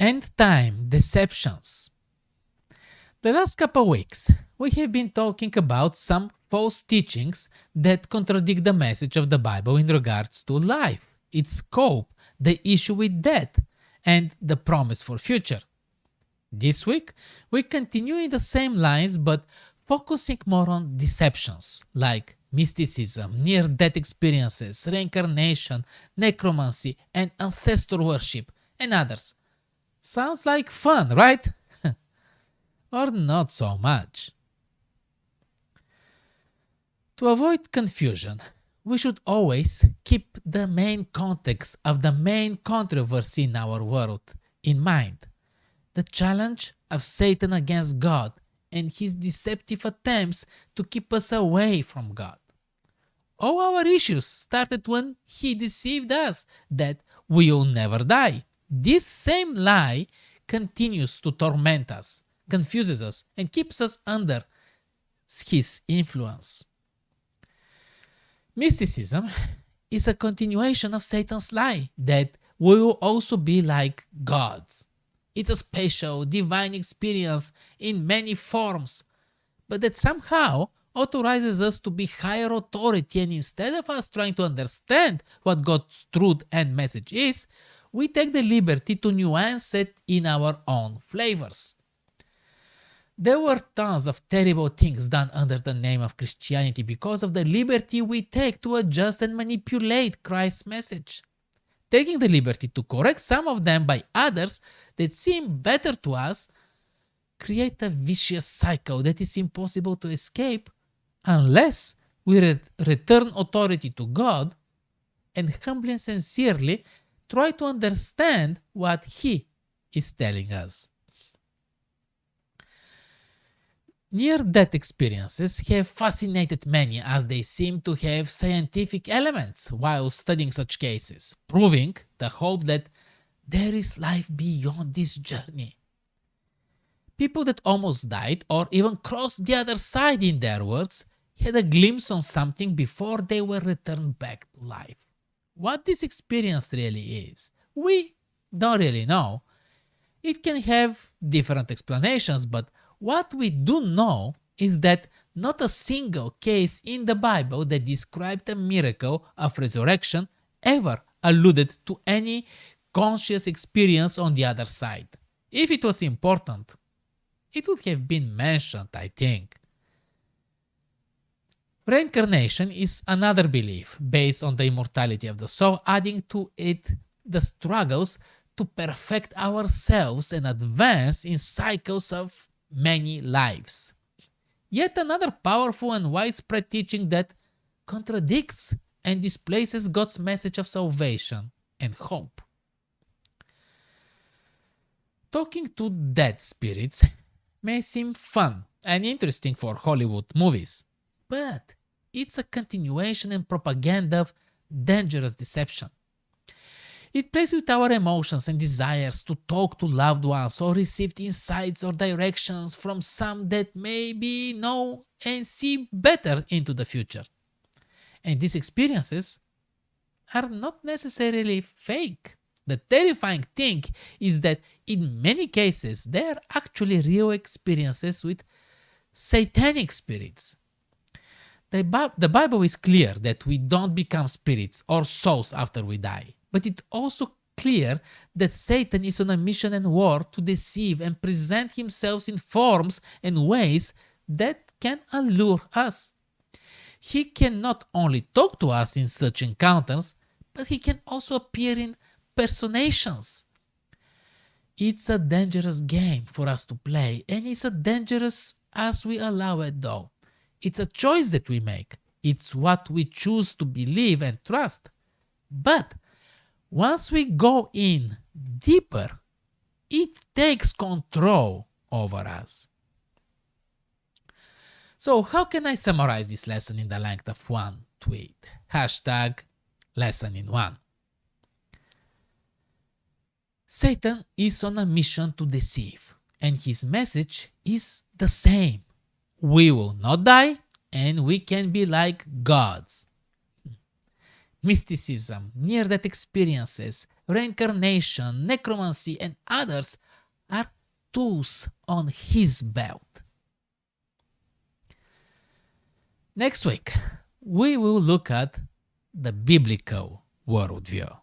End-time deceptions. The last couple weeks, we have been talking about some false teachings that contradict the message of the Bible in regards to life, its scope, the issue with death, and the promise for future. This week, we continue in the same lines but focusing more on deceptions like mysticism, near-death experiences, reincarnation, necromancy, and ancestor worship, and others. Sounds like fun, right? Or not so much. To avoid confusion, we should always keep the main context of the main controversy in our world in mind. The challenge of Satan against God and his deceptive attempts to keep us away from God. All our issues started when he deceived us that we will never die. This same lie continues to torment us, confuses us, and keeps us under his influence. Mysticism is a continuation of Satan's lie that we will also be like gods. It's a special, divine experience in many forms, but that somehow authorizes us to be higher authority, and instead of us trying to understand what God's truth and message is, we take the liberty to nuance it in our own flavors. There were tons of terrible things done under the name of Christianity because of the liberty we take to adjust and manipulate Christ's message. Taking the liberty to correct some of them by others that seem better to us create a vicious cycle that is impossible to escape unless we return authority to God and humbly and sincerely try to understand what He is telling us. Near-death experiences have fascinated many as they seem to have scientific elements while studying such cases, proving the hope that there is life beyond this journey. People that almost died or even crossed the other side, in their words, had a glimpse on something before they were returned back to life. What this experience really is, we don't really know. It can have different explanations, but what we do know is that not a single case in the Bible that described a miracle of resurrection ever alluded to any conscious experience on the other side. If it was important, it would have been mentioned, I think. Reincarnation is another belief based on the immortality of the soul, adding to it the struggles to perfect ourselves and advance in cycles of many lives. Yet another powerful and widespread teaching that contradicts and displaces God's message of salvation and hope. Talking to dead spirits may seem fun and interesting for Hollywood movies, but it's a continuation and propaganda of dangerous deception. It plays with our emotions and desires to talk to loved ones or receive insights or directions from some that maybe know and see better into the future. And these experiences are not necessarily fake. The terrifying thing is that in many cases they are actually real experiences with satanic spirits. The Bible is clear that we don't become spirits or souls after we die. But it's also clear that Satan is on a mission and war to deceive and present himself in forms and ways that can allure us. He can not only talk to us in such encounters, but he can also appear in personations. It's a dangerous game for us to play, and it's a dangerous as we allow it though. It's a choice that we make. It's what we choose to believe and trust. But once we go in deeper, it takes control over us. So how can I summarize this lesson in the length of one tweet? #LessonInOne. Satan is on a mission to deceive, and his message is the same. We will not die, and we can be like gods. Mysticism, near-death experiences, reincarnation, necromancy, and others are tools on his belt. Next week, we will look at the biblical worldview.